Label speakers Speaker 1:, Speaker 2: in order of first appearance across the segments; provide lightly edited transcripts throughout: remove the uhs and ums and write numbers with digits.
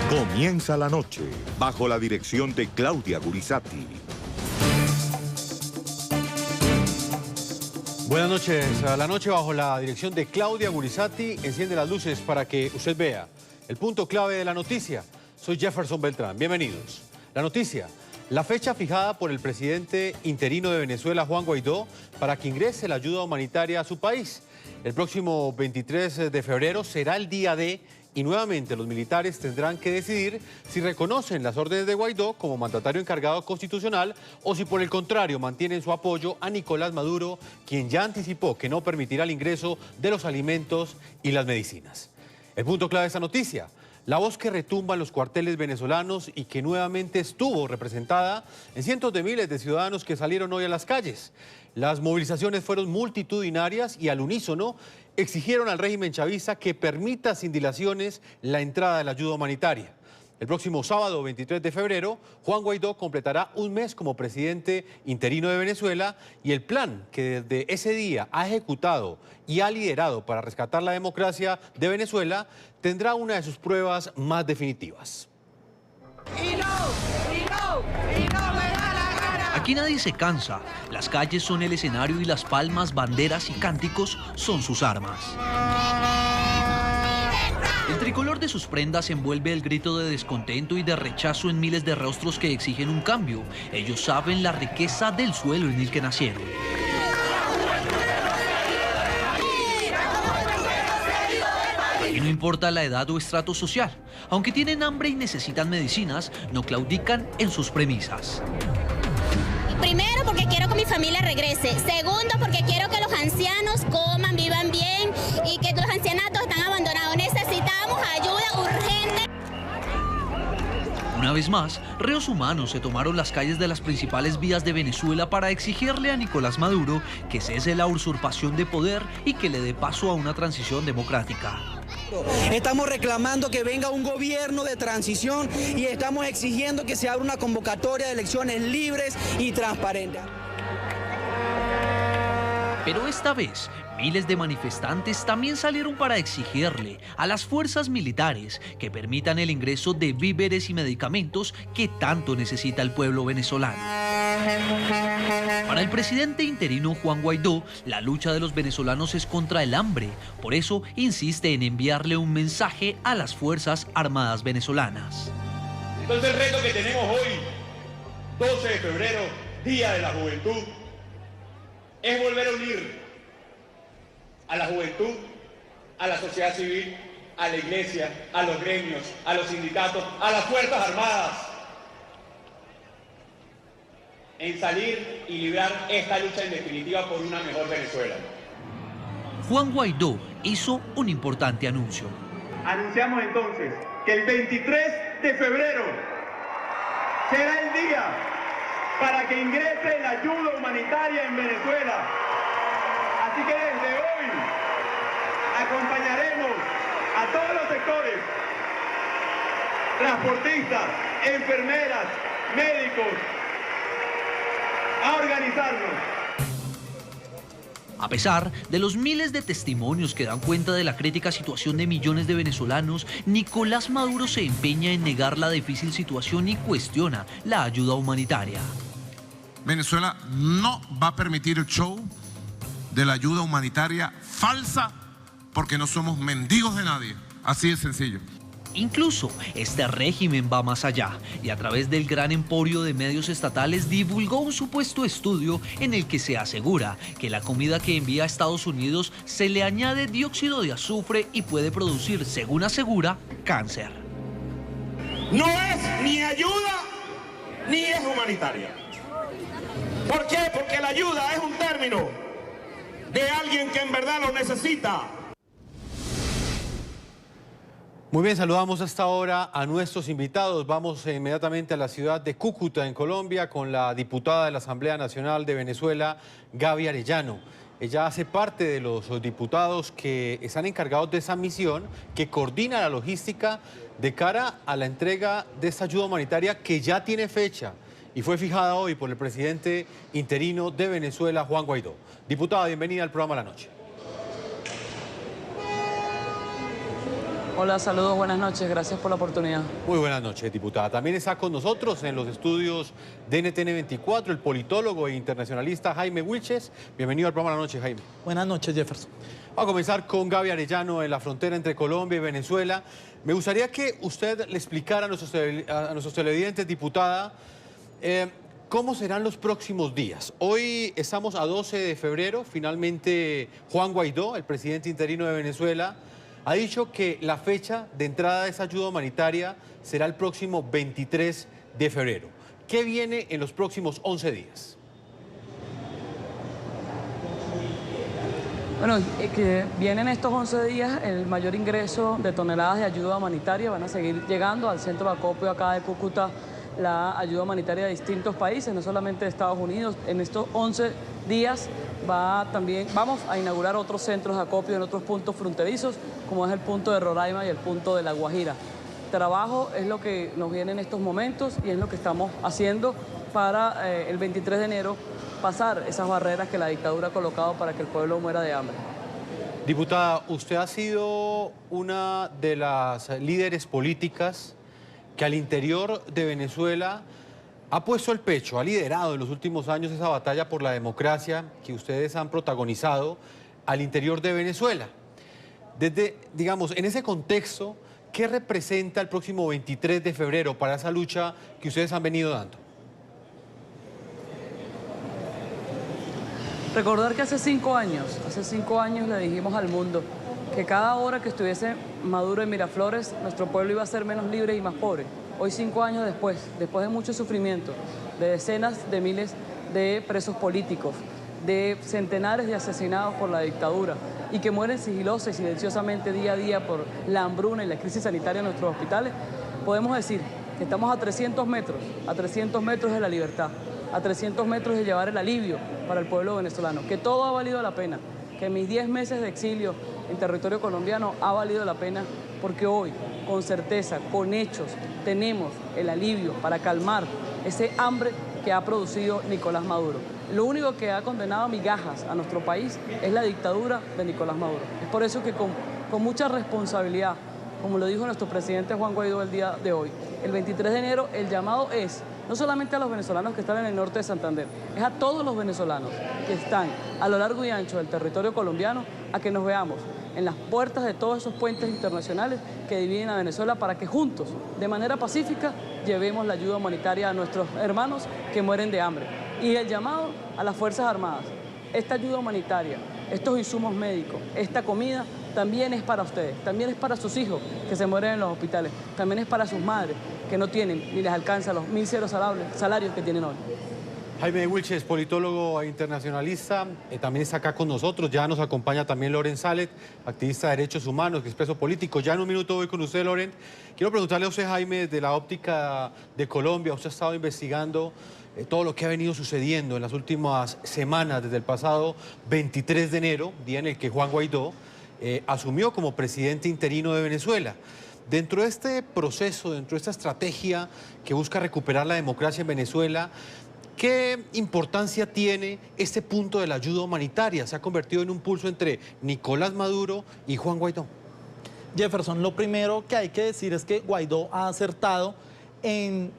Speaker 1: Comienza la noche bajo la dirección de Claudia Gurizati.
Speaker 2: Buenas noches. La noche bajo la dirección de Claudia Gurizati enciende las luces para que usted vea el punto clave de la noticia. Soy Jefferson Beltrán. Bienvenidos. La noticia: la fecha fijada por el presidente interino de Venezuela, Juan Guaidó, para que ingrese la ayuda humanitaria a su país. El próximo 23 de febrero será el día D y nuevamente los militares tendrán que decidir si reconocen las órdenes de Guaidó como mandatario encargado constitucional o si por el contrario mantienen su apoyo a Nicolás Maduro, quien ya anticipó que no permitirá el ingreso de los alimentos y las medicinas. El punto clave de esta noticia: la voz que retumba en los cuarteles venezolanos y que nuevamente estuvo representada en cientos de miles de ciudadanos que salieron hoy a las calles. Las movilizaciones fueron multitudinarias y al unísono exigieron al régimen chavista que permita sin dilaciones la entrada de la ayuda humanitaria. El próximo sábado 23 de febrero, Juan Guaidó completará un mes como presidente interino de Venezuela y el plan que desde ese día ha ejecutado y ha liderado para rescatar la democracia de Venezuela tendrá una de sus pruebas más definitivas.
Speaker 3: Aquí nadie se cansa, las calles son el escenario y las palmas, banderas y cánticos son sus armas. El tricolor de sus prendas envuelve el grito de descontento y de rechazo en miles de rostros que exigen un cambio. Ellos saben la riqueza del suelo en el que nacieron. Y no importa la edad o estrato social, aunque tienen hambre y necesitan medicinas, no claudican en sus premisas.
Speaker 4: Primero, porque quiero que mi familia regrese. Segundo, porque quiero que los ancianos coman, vivan bien y que los ancianatos están abandonados. Necesitamos ayuda urgente.
Speaker 3: Una vez más, reos humanos se tomaron las calles de las principales vías de Venezuela para exigirle a Nicolás Maduro que cese la usurpación de poder y que le dé paso a una transición democrática.
Speaker 5: Estamos reclamando que venga un gobierno de transición y estamos exigiendo que se abra una convocatoria de elecciones libres y transparentes.
Speaker 3: Pero esta vez, miles de manifestantes también salieron para exigirle a las fuerzas militares que permitan el ingreso de víveres y medicamentos que tanto necesita el pueblo venezolano. Para el presidente interino Juan Guaidó, la lucha de los venezolanos es contra el hambre. Por eso insiste en enviarle un mensaje a las Fuerzas Armadas venezolanas.
Speaker 6: Entonces el reto que tenemos hoy, 12 de febrero, Día de la Juventud, es volver a unir a la juventud, a la sociedad civil, a la iglesia, a los gremios, a los sindicatos, a las Fuerzas Armadas, en salir y librar esta lucha en definitiva por una mejor Venezuela.
Speaker 3: Juan Guaidó hizo un importante anuncio.
Speaker 6: Anunciamos entonces que el 23 de febrero será el día para que ingrese la ayuda humanitaria en Venezuela. Así que desde hoy acompañaremos a todos los sectores, transportistas, enfermeras, médicos, a organizarnos.
Speaker 3: A pesar de los miles de testimonios que dan cuenta de la crítica situación de millones de venezolanos, Nicolás Maduro se empeña en negar la difícil situación y cuestiona la ayuda humanitaria.
Speaker 7: Venezuela no va a permitir el show de la ayuda humanitaria falsa porque no somos mendigos de nadie. Así de sencillo.
Speaker 3: Incluso este régimen va más allá y a través del gran emporio de medios estatales divulgó un supuesto estudio en el que se asegura que la comida que envía a Estados Unidos se le añade dióxido de azufre y puede producir, según asegura, cáncer.
Speaker 6: No es ni ayuda ni es humanitaria. ¿Por qué? Porque la ayuda es un término de alguien que en verdad lo necesita.
Speaker 2: Muy bien, saludamos hasta ahora a nuestros invitados. Vamos inmediatamente a la ciudad de Cúcuta, en Colombia, con la diputada de la Asamblea Nacional de Venezuela, Gaby Arellano. Ella hace parte de los diputados que están encargados de esa misión, que coordina la logística de cara a la entrega de esta ayuda humanitaria que ya tiene fecha y fue fijada hoy por el presidente interino de Venezuela, Juan Guaidó. Diputada, bienvenida al programa La Noche.
Speaker 8: Hola, saludos, buenas noches, gracias por la oportunidad.
Speaker 2: Muy buenas noches, diputada. También está con nosotros en los estudios de NTN 24 el politólogo e internacionalista Jaime Wilches. Bienvenido al programa La Noche, Jaime.
Speaker 9: Buenas noches, Jefferson.
Speaker 2: Vamos a comenzar con Gaby Arellano en la frontera entre Colombia y Venezuela. Me gustaría que usted le explicara a nuestros televidentes, diputada, ¿cómo serán los próximos días? Hoy estamos a 12 de febrero. Finalmente, Juan Guaidó, el presidente interino de Venezuela, ha dicho que la fecha de entrada de esa ayuda humanitaria será el próximo 23 de febrero. ¿Qué viene en los próximos 11 días?
Speaker 8: Bueno, que vienen estos 11 días el mayor ingreso de toneladas de ayuda humanitaria. Van a seguir llegando al centro de acopio acá de Cúcuta la ayuda humanitaria de distintos países, no solamente de Estados Unidos. En estos 11 días vamos a inaugurar otros centros de acopio en otros puntos fronterizos, como es el punto de Roraima y el punto de La Guajira. Trabajo es lo que nos viene en estos momentos y es lo que estamos haciendo para el 23 de enero pasar esas barreras que la dictadura ha colocado para que el pueblo muera de hambre.
Speaker 2: Diputada, usted ha sido una de las líderes políticas que al interior de Venezuela ha puesto el pecho, ha liderado en los últimos años esa batalla por la democracia que ustedes han protagonizado al interior de Venezuela. Desde, digamos, en ese contexto, ¿qué representa el próximo 23 de febrero para esa lucha que ustedes han venido dando?
Speaker 8: Recordar que hace 5 años le dijimos al mundo que cada hora que estuviese Maduro en Miraflores, nuestro pueblo iba a ser menos libre y más pobre. Hoy, 5 años después de mucho sufrimiento, de decenas de miles de presos políticos, de centenares de asesinados por la dictadura y que mueren sigilosa y silenciosamente día a día por la hambruna y la crisis sanitaria en nuestros hospitales, podemos decir que estamos a 300 metros de la libertad, a 300 metros de llevar el alivio para el pueblo venezolano, que todo ha valido la pena, que mis 10 meses de exilio en territorio colombiano ha valido la pena porque hoy, con certeza, con hechos, tenemos el alivio para calmar ese hambre que ha producido Nicolás Maduro. Lo único que ha condenado a migajas a nuestro país es la dictadura de Nicolás Maduro. Es por eso que con mucha responsabilidad, como lo dijo nuestro presidente Juan Guaidó el día de hoy, el 23 de enero el llamado es no solamente a los venezolanos que están en el norte de Santander, es a todos los venezolanos que están a lo largo y ancho del territorio colombiano a que nos veamos en las puertas de todos esos puentes internacionales que dividen a Venezuela para que juntos, de manera pacífica, llevemos la ayuda humanitaria a nuestros hermanos que mueren de hambre. Y el llamado a las Fuerzas Armadas, esta ayuda humanitaria, estos insumos médicos, esta comida, también es para ustedes, también es para sus hijos que se mueren en los hospitales, también es para sus madres que no tienen ni les alcanza los 1.000 salarios que tienen hoy.
Speaker 2: Jaime Wilches, politólogo e internacionalista, también está acá con nosotros. Ya nos acompaña también Loren Salet, activista de derechos humanos, expreso político. Ya en un minuto voy con usted, Loren. Quiero preguntarle a usted, Jaime, desde la óptica de Colombia. Usted ha estado investigando todo lo que ha venido sucediendo en las últimas semanas, desde el pasado 23 de enero, día en el que Juan Guaidó asumió como presidente interino de Venezuela. Dentro de este proceso, dentro de esta estrategia que busca recuperar la democracia en Venezuela, ¿qué importancia tiene este punto de la ayuda humanitaria? Se ha convertido en un pulso entre Nicolás Maduro y Juan Guaidó.
Speaker 9: Jefferson, lo primero que hay que decir es que Guaidó ha acertado en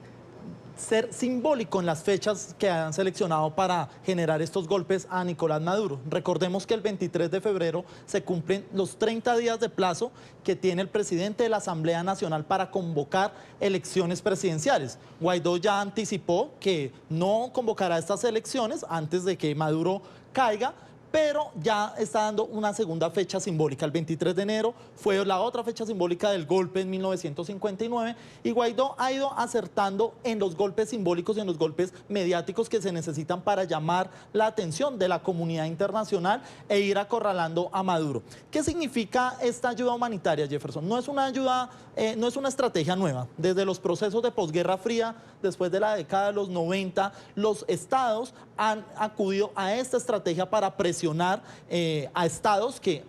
Speaker 9: ser simbólico en las fechas que han seleccionado para generar estos golpes a Nicolás Maduro. Recordemos que el 23 de febrero se cumplen los 30 días de plazo que tiene el presidente de la Asamblea Nacional para convocar elecciones presidenciales. Guaidó ya anticipó que no convocará estas elecciones antes de que Maduro caiga, pero ya está dando una segunda fecha simbólica. El 23 de enero fue la otra fecha simbólica del golpe en 1959 y Guaidó ha ido acertando en los golpes simbólicos y en los golpes mediáticos que se necesitan para llamar la atención de la comunidad internacional e ir acorralando a Maduro. ¿Qué significa esta ayuda humanitaria, Jefferson? No es una ayuda, no es una estrategia nueva. Desde los procesos de posguerra fría, después de la década de los 90, los estados han acudido a esta estrategia para presionar presionar a estados que,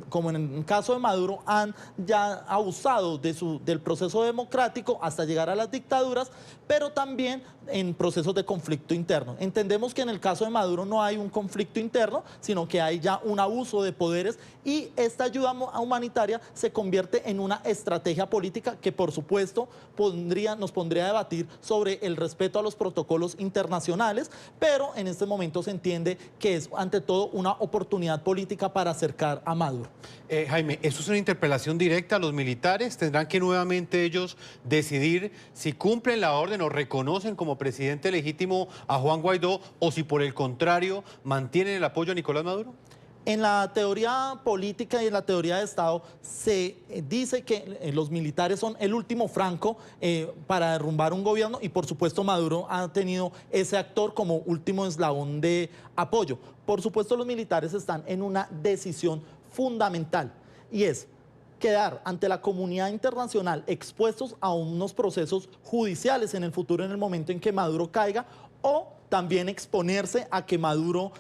Speaker 9: como en el caso de Maduro, han ya abusado del proceso democrático hasta llegar a las dictaduras, pero también en procesos de conflicto interno. Entendemos que en el caso de Maduro no hay un conflicto interno, sino que hay ya un abuso de poderes, y esta ayuda humanitaria se convierte en una estrategia política que, por supuesto, nos pondría a debatir sobre el respeto a los protocolos internacionales, pero en este momento se entiende que es ante todo una oportunidad política para acercar a Maduro.
Speaker 2: Jaime, ¿eso es una interpelación directa a los militares? ¿Tendrán que nuevamente ellos decidir si cumplen la orden o reconocen como presidente legítimo a Juan Guaidó, o si por el contrario mantienen el apoyo a Nicolás Maduro?
Speaker 9: En la teoría política y en la teoría de Estado se dice que los militares son el último franco para derrumbar un gobierno, y por supuesto Maduro ha tenido ese actor como último eslabón de apoyo. Por supuesto los militares están en una decisión fundamental, y es quedar ante la comunidad internacional expuestos a unos procesos judiciales en el futuro, en el momento en que Maduro caiga, o también exponerse a que Maduro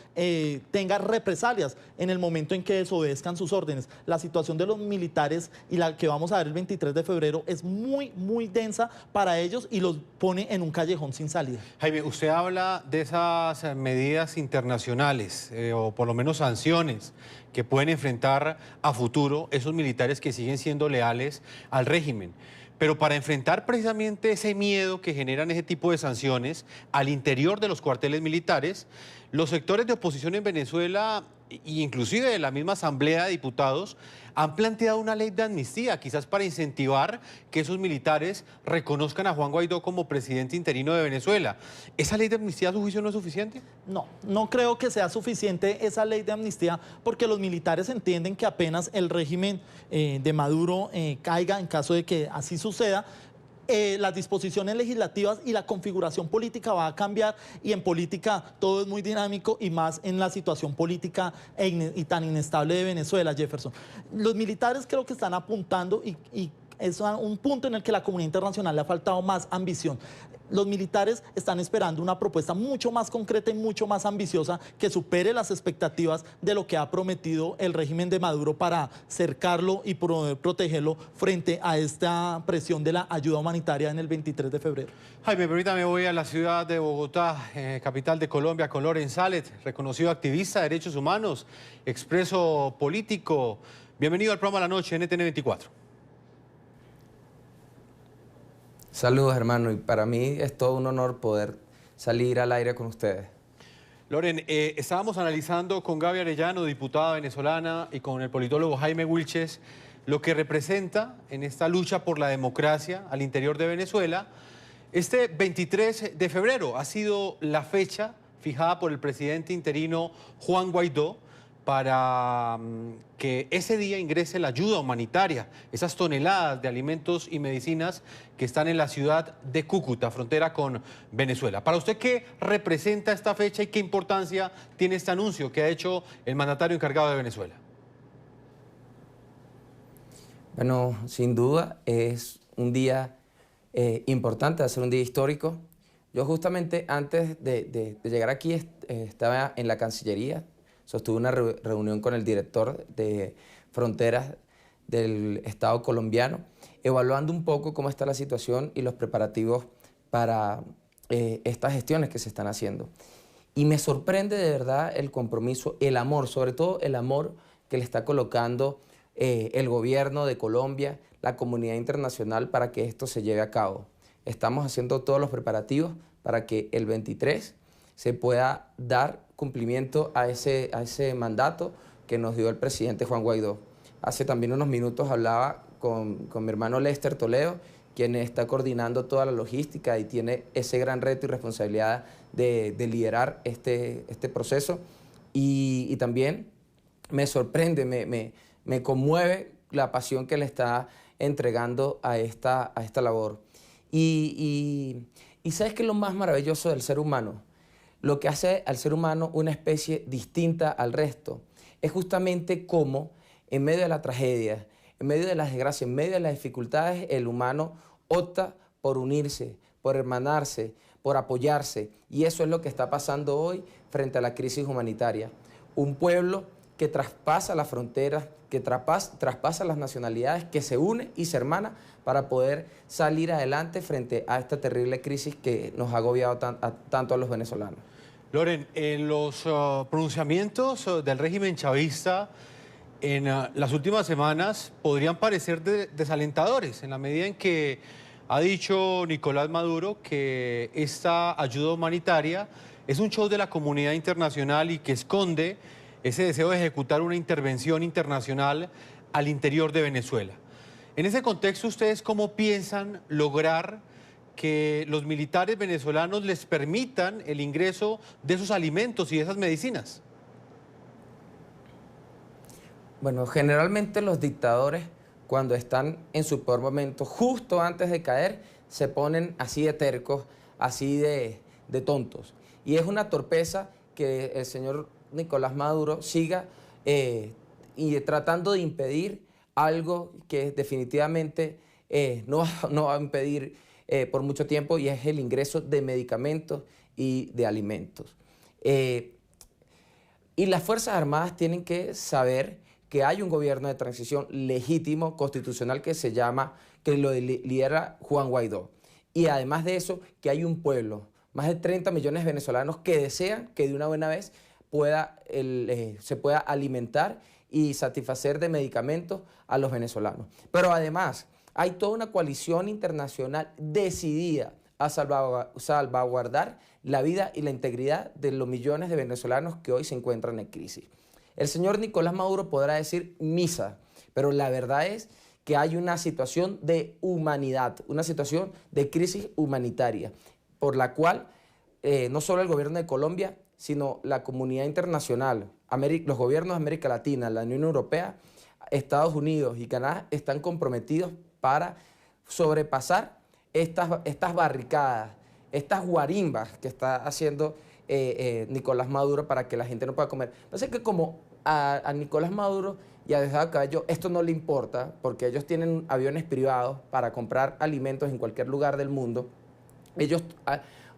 Speaker 9: tenga represalias en el momento en que desobedezcan sus órdenes. La situación de los militares, y la que vamos a ver el 23 de febrero, es muy, muy densa para ellos y los pone en un callejón sin salida.
Speaker 2: Jaime, usted habla de esas medidas internacionales, o por lo menos sanciones, que pueden enfrentar a futuro esos militares que siguen siendo leales al régimen. Pero para enfrentar precisamente ese miedo que generan ese tipo de sanciones al interior de los cuarteles militares, los sectores de oposición en Venezuela, e inclusive de la misma Asamblea de Diputados, han planteado una ley de amnistía, quizás para incentivar que esos militares reconozcan a Juan Guaidó como presidente interino de Venezuela. ¿Esa ley de amnistía a su juicio no es suficiente?
Speaker 9: No creo que sea suficiente esa ley de amnistía, porque los militares entienden que apenas el régimen de Maduro caiga, en caso de que así suceda, las disposiciones legislativas y la configuración política va a cambiar, y en política todo es muy dinámico, y más en la situación política y tan inestable de Venezuela, Jefferson. Los militares creo que están apuntando, y es un punto en el que la comunidad internacional le ha faltado más ambición. Los militares están esperando una propuesta mucho más concreta y mucho más ambiciosa, que supere las expectativas de lo que ha prometido el régimen de Maduro para cercarlo y protegerlo frente a esta presión de la ayuda humanitaria en el 23 de febrero.
Speaker 2: Jaime, permítame, voy a la ciudad de Bogotá, capital de Colombia, con Loren Salet, reconocido activista de derechos humanos, expreso político. Bienvenido al programa La Noche en NTN 24.
Speaker 10: Saludos, hermano, y para mí es todo un honor poder salir al aire con ustedes.
Speaker 2: Loren, estábamos analizando con Gaby Arellano, diputada venezolana, y con el politólogo Jaime Wilches, lo que representa en esta lucha por la democracia al interior de Venezuela. Este 23 de febrero ha sido la fecha fijada por el presidente interino Juan Guaidó para que ese día ingrese la ayuda humanitaria, esas toneladas de alimentos y medicinas que están en la ciudad de Cúcuta, frontera con Venezuela. Para usted, ¿qué representa esta fecha y qué importancia tiene este anuncio que ha hecho el mandatario encargado de Venezuela?
Speaker 10: Bueno, sin duda es un día importante, va a ser un día histórico. Yo justamente antes de llegar aquí estaba en la Cancillería. Sostuve una reunión con el director de Fronteras del Estado colombiano, evaluando un poco cómo está la situación y los preparativos para estas gestiones que se están haciendo. Y me sorprende de verdad el compromiso, el amor, sobre todo el amor que le está colocando el gobierno de Colombia, la comunidad internacional, para que esto se lleve a cabo. Estamos haciendo todos los preparativos para que el 23 se pueda dar cumplimiento a ese mandato que nos dio el presidente Juan Guaidó. Hace también unos minutos hablaba con mi hermano Lester Toledo, quien está coordinando toda la logística y tiene ese gran reto y responsabilidad de liderar este proceso. Y también me sorprende, me conmueve la pasión que le está entregando a esta labor. Y ¿sabes qué es lo más maravilloso del ser humano? Lo que hace al ser humano una especie distinta al resto es justamente cómo, en medio de la tragedia, en medio de las desgracias, en medio de las dificultades, el humano opta por unirse, por hermanarse, por apoyarse. Y eso es lo que está pasando hoy frente a la crisis humanitaria. un pueblo que traspasa las fronteras, que traspasa las nacionalidades, que se une y se hermana para poder salir adelante frente a esta terrible crisis que nos ha agobiado tanto a los venezolanos.
Speaker 2: Loren, en los pronunciamientos del régimen chavista en las últimas semanas podrían parecer desalentadores, en la medida en que ha dicho Nicolás Maduro que esta ayuda humanitaria es un show de la comunidad internacional y que esconde ese deseo de ejecutar una intervención internacional al interior de Venezuela. En ese contexto, ¿ustedes cómo piensan lograr que los militares venezolanos les permitan el ingreso de esos alimentos y de esas medicinas?
Speaker 10: Bueno, generalmente los dictadores, cuando están en su peor momento, justo antes de caer, se ponen así de tercos, así de tontos. Y es una torpeza que el señor Nicolás Maduro siga tratando de impedir algo que definitivamente no va a impedir por mucho tiempo, y es el ingreso de medicamentos y de alimentos. Y las Fuerzas Armadas tienen que saber que hay un gobierno de transición legítimo, constitucional, que lo lidera Juan Guaidó. Y además de eso, que hay un pueblo, más de 30 millones de venezolanos que desean que de una buena vez se pueda alimentar y satisfacer de medicamentos a los venezolanos. Pero además, hay toda una coalición internacional decidida a salvaguardar la vida y la integridad de los millones de venezolanos que hoy se encuentran en crisis. El señor Nicolás Maduro podrá decir misa, pero la verdad es que hay una situación de humanidad, una situación de crisis humanitaria, por la cual no solo el gobierno de Colombia, sino la comunidad internacional, los gobiernos de América Latina, la Unión Europea, Estados Unidos y Canadá están comprometidos para sobrepasar estas barricadas, estas guarimbas que está haciendo Nicolás Maduro para que la gente no pueda comer. Parece que como a Nicolás Maduro y a Diosdado Cabello esto no le importa, porque ellos tienen aviones privados para comprar alimentos en cualquier lugar del mundo, ellos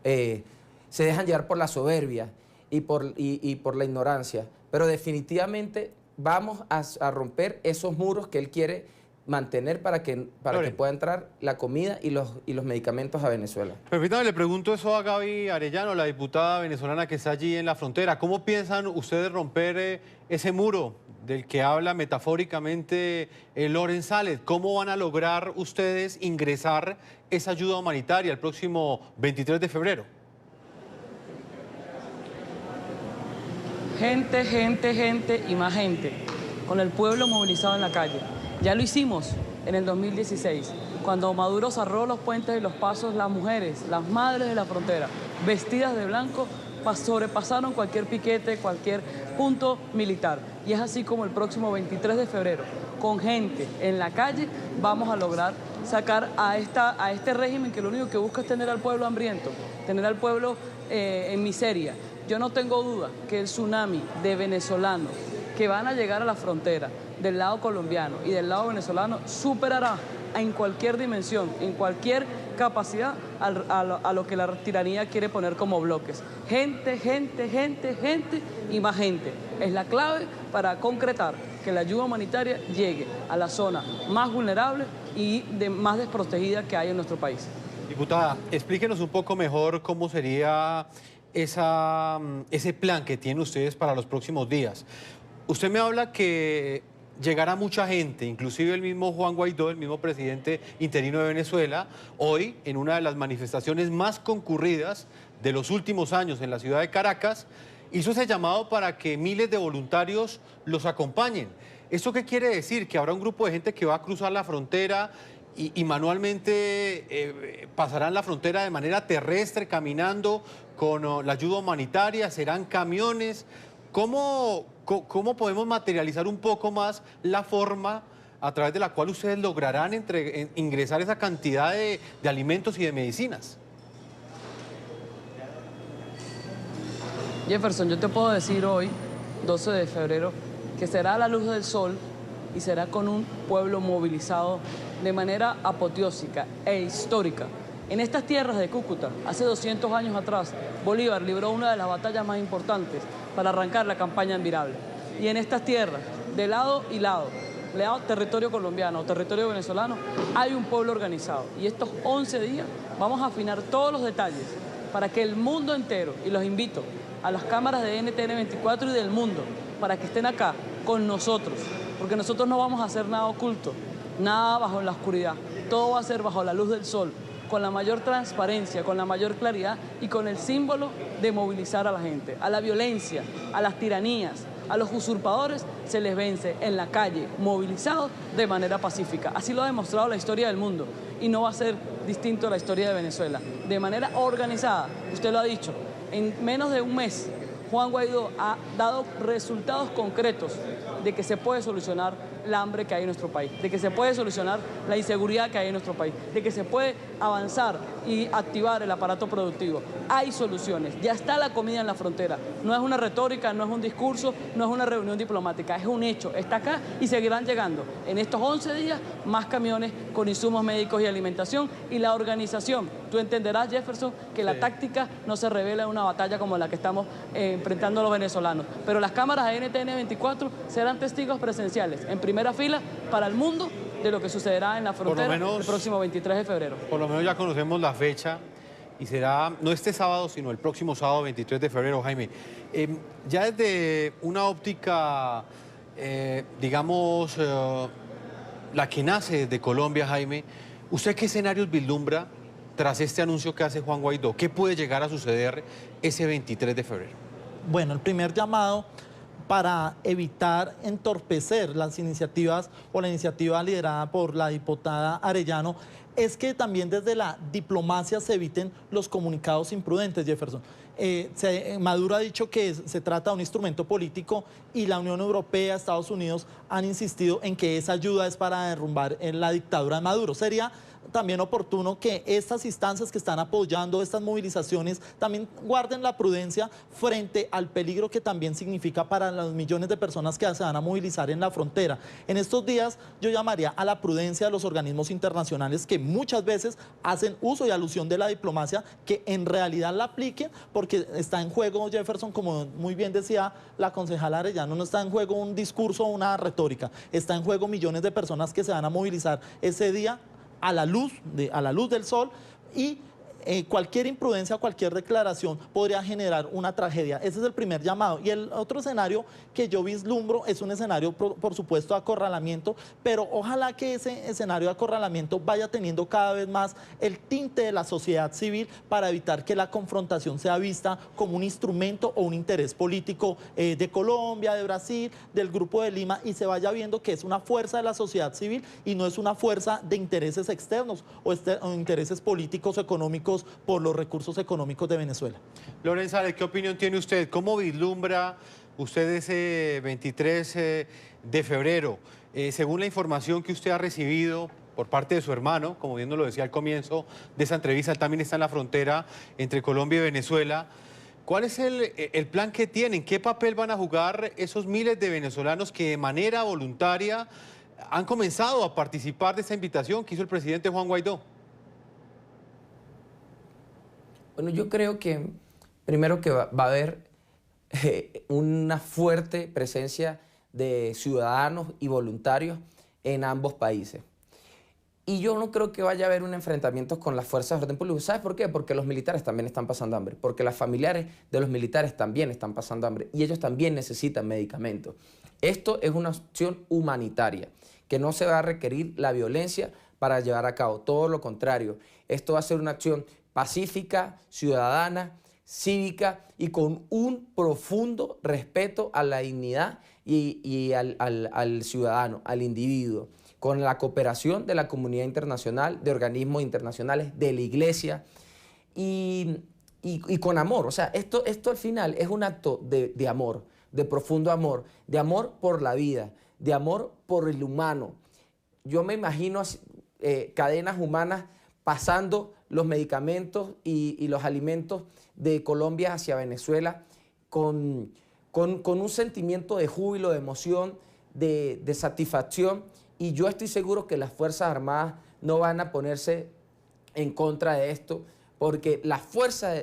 Speaker 10: se dejan llevar por la soberbia y por la ignorancia, pero definitivamente vamos a romper esos muros que él quiere mantener para que pueda entrar la comida y los medicamentos a Venezuela.
Speaker 2: Permítame, le pregunto eso a Gaby Arellano, la diputada venezolana que está allí en la frontera. ¿Cómo piensan ustedes romper ese muro del que habla metafóricamente Loren Sález? ¿Cómo van a lograr ustedes ingresar esa ayuda humanitaria el próximo 23 de febrero?
Speaker 8: Gente, gente, gente y más gente, con el pueblo movilizado en la calle. Ya lo hicimos en el 2016, cuando Maduro cerró los puentes y los pasos, las mujeres, las madres de la frontera, vestidas de blanco, sobrepasaron cualquier piquete, cualquier punto militar. Y es así como el próximo 23 de febrero, con gente en la calle, vamos a lograr sacar a este régimen que lo único que busca es tener al pueblo hambriento, tener al pueblo en miseria. Yo no tengo duda que el tsunami de venezolanos que van a llegar a la frontera del lado colombiano y del lado venezolano superará en cualquier dimensión, en cualquier capacidad a lo que la tiranía quiere poner como bloques. Gente, gente, gente, gente y más gente. Es la clave para concretar que la ayuda humanitaria llegue a la zona más vulnerable y más desprotegida que hay en nuestro país.
Speaker 2: Diputada, explíquenos un poco mejor cómo sería ese plan que tienen ustedes para los próximos días. Usted me habla que llegará mucha gente, inclusive el mismo Juan Guaidó, el mismo presidente interino de Venezuela, hoy en una de las manifestaciones más concurridas de los últimos años en la ciudad de Caracas, hizo ese llamado para que miles de voluntarios los acompañen. ¿Esto qué quiere decir? Que habrá un grupo de gente que va a cruzar la frontera y manualmente pasarán la frontera de manera terrestre, caminando con la ayuda humanitaria, serán camiones. ¿Cómo podemos materializar un poco más la forma a través de la cual ustedes lograrán ingresar esa cantidad de alimentos y de medicinas?
Speaker 8: Jefferson, yo te puedo decir hoy, 12 de febrero, que será a la luz del sol y será con un pueblo movilizado de manera apoteósica e histórica. En estas tierras de Cúcuta, hace 200 años atrás, Bolívar libró una de las batallas más importantes para arrancar la campaña admirable. Y en estas tierras, de lado y lado territorio colombiano, territorio venezolano, hay un pueblo organizado. Y estos 11 días vamos a afinar todos los detalles para que el mundo entero, y los invito a las cámaras de NTN 24 y del mundo, para que estén acá con nosotros, porque nosotros no vamos a hacer nada oculto, nada bajo la oscuridad, todo va a ser bajo la luz del sol, con la mayor transparencia, con la mayor claridad y con el símbolo de movilizar a la gente. A la violencia, a las tiranías, a los usurpadores se les vence en la calle, movilizados de manera pacífica. Así lo ha demostrado la historia del mundo y no va a ser distinto a la historia de Venezuela. De manera organizada, usted lo ha dicho, en menos de un mes, Juan Guaidó ha dado resultados concretos de que se puede solucionar el hambre que hay en nuestro país, de que se puede solucionar la inseguridad que hay en nuestro país, de que se puede avanzar y activar el aparato productivo. Hay soluciones, ya está la comida en la frontera. No es una retórica, no es un discurso, no es una reunión diplomática, es un hecho, está acá y seguirán llegando en estos 11 días más camiones con insumos médicos y alimentación y la organización. Tú entenderás, Jefferson, que la táctica no se revela en una batalla como la que estamos enfrentando los venezolanos, pero las cámaras de NTN 24 serán testigos presenciales, en primera fila para el mundo, de lo que sucederá en la frontera el próximo 23 de febrero.
Speaker 2: Por lo menos ya conocemos la fecha y será no este sábado, sino el próximo sábado 23 de febrero, Jaime. Ya desde una óptica, digamos, la que nace desde Colombia, Jaime, ¿usted qué escenarios vislumbra tras este anuncio que hace Juan Guaidó? ¿Qué puede llegar a suceder ese 23 de febrero?
Speaker 9: Bueno, el primer llamado para evitar entorpecer las iniciativas o la iniciativa liderada por la diputada Arellano es que también desde la diplomacia se eviten los comunicados imprudentes, Jefferson. Maduro ha dicho que se trata de un instrumento político y la Unión Europea, Estados Unidos han insistido en que esa ayuda es para derrumbar la dictadura de Maduro. Sería también oportuno que estas instancias que están apoyando estas movilizaciones también guarden la prudencia frente al peligro que también significa para los millones de personas que se van a movilizar en la frontera. En estos días yo llamaría a la prudencia de los organismos internacionales que muchas veces hacen uso y alusión de la diplomacia, que en realidad la apliquen, porque está en juego, Jefferson, como muy bien decía la concejala Arellano, no está en juego un discurso o una retórica, está en juego millones de personas que se van a movilizar ese día a la luz del sol y cualquier imprudencia, cualquier declaración podría generar una tragedia. Ese es el primer llamado. Y el otro escenario que yo vislumbro es un escenario, por supuesto, de acorralamiento, pero ojalá que ese escenario de acorralamiento vaya teniendo cada vez más el tinte de la sociedad civil para evitar que la confrontación sea vista como un instrumento o un interés político de Colombia, de Brasil, del Grupo de Lima, y se vaya viendo que es una fuerza de la sociedad civil y no es una fuerza de intereses externos o intereses políticos o económicos por los recursos económicos de Venezuela.
Speaker 2: Lorenza, ¿qué opinión tiene usted? ¿Cómo vislumbra usted ese 23 de febrero? Según la información que usted ha recibido por parte de su hermano, como bien nos lo decía al comienzo de esa entrevista, él también está en la frontera entre Colombia y Venezuela. ¿Cuál es el plan que tienen? ¿Qué papel van a jugar esos miles de venezolanos que de manera voluntaria han comenzado a participar de esta invitación que hizo el presidente Juan Guaidó?
Speaker 10: Bueno, yo creo que primero que va a haber una fuerte presencia de ciudadanos y voluntarios en ambos países. Y yo no creo que vaya a haber un enfrentamiento con las fuerzas de orden público. ¿Sabes por qué? Porque los militares también están pasando hambre, porque las familiares de los militares también están pasando hambre y ellos también necesitan medicamentos. Esto es una acción humanitaria, que no se va a requerir la violencia para llevar a cabo, todo lo contrario. Esto va a ser una acción pacífica, ciudadana, cívica y con un profundo respeto a la dignidad y al ciudadano, al individuo, con la cooperación de la comunidad internacional, de organismos internacionales, de la iglesia y con amor. O sea, esto al final es un acto de amor, de profundo amor, de amor por la vida, de amor por el humano. Yo me imagino cadenas humanas pasando los medicamentos y los alimentos de Colombia hacia Venezuela con un sentimiento de júbilo, de emoción, de satisfacción, y yo estoy seguro que las Fuerzas Armadas no van a ponerse en contra de esto, porque la fuerza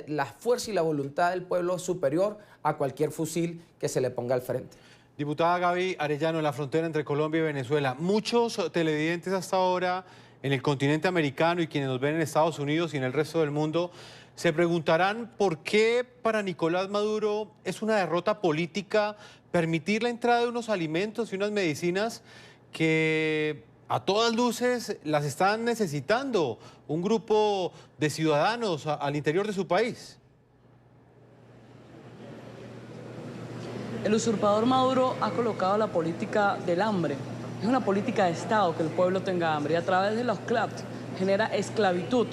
Speaker 10: y la voluntad del pueblo es superior a cualquier fusil que se le ponga al frente.
Speaker 2: Diputada Gaby Arellano, en la frontera entre Colombia y Venezuela, muchos televidentes hasta ahora en el continente americano y quienes nos ven en Estados Unidos y en el resto del mundo se preguntarán por qué para Nicolás Maduro es una derrota política permitir la entrada de unos alimentos y unas medicinas que a todas luces las están necesitando un grupo de ciudadanos al interior de su país.
Speaker 8: El usurpador Maduro ha colocado la política del hambre. Es una política de Estado que el pueblo tenga hambre y a través de los CLAP genera esclavitud.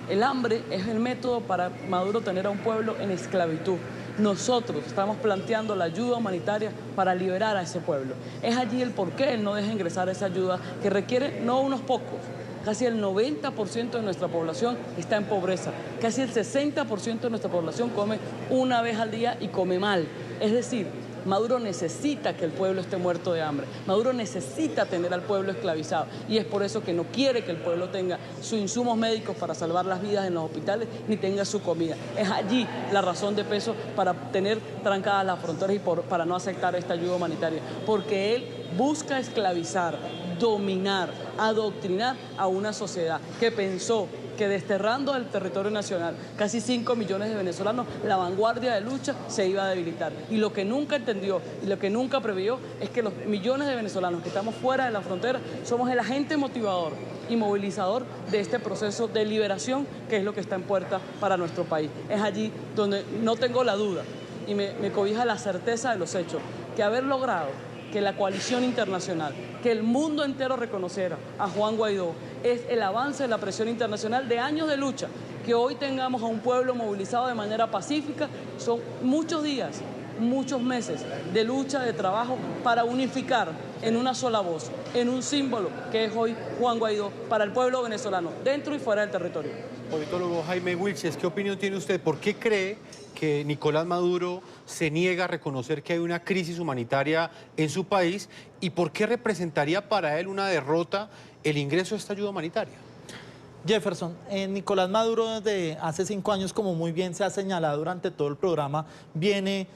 Speaker 8: El hambre es el método para Maduro tener a un pueblo en esclavitud. Nosotros estamos planteando la ayuda humanitaria para liberar a ese pueblo. Es allí el por qué él no deja ingresar esa ayuda que requiere no unos pocos. Casi el 90% de nuestra población está en pobreza. Casi el 60% de nuestra población come una vez al día y come mal. Es decir, Maduro necesita que el pueblo esté muerto de hambre. Maduro necesita tener al pueblo esclavizado. Y es por eso que no quiere que el pueblo tenga sus insumos médicos para salvar las vidas en los hospitales, ni tenga su comida. Es allí la razón de peso para tener trancadas las fronteras y para no aceptar esta ayuda humanitaria. Porque él busca esclavizar, dominar, adoctrinar a una sociedad que pensó que desterrando del territorio nacional casi 5 millones de venezolanos, la vanguardia de lucha se iba a debilitar. Y lo que nunca entendió y lo que nunca previó es que los millones de venezolanos que estamos fuera de la frontera somos el agente motivador y movilizador de este proceso de liberación que es lo que está en puerta para nuestro país. Es allí donde no tengo la duda y me cobija la certeza de los hechos, que haber logrado que la coalición internacional, que el mundo entero reconociera a Juan Guaidó, es el avance de la presión internacional de años de lucha. Que hoy tengamos a un pueblo movilizado de manera pacífica, son muchos días, muchos meses de lucha, de trabajo para unificar en una sola voz, en un símbolo que es hoy Juan Guaidó para el pueblo venezolano, dentro y fuera del territorio.
Speaker 2: Politólogo Jaime Wilches, ¿qué opinión tiene usted? ¿Por qué cree que Nicolás Maduro se niega a reconocer que hay una crisis humanitaria en su país y por qué representaría para él una derrota el ingreso de esta ayuda humanitaria?
Speaker 9: Jefferson, Nicolás Maduro desde hace 5 años, como muy bien se ha señalado durante todo el programa, viene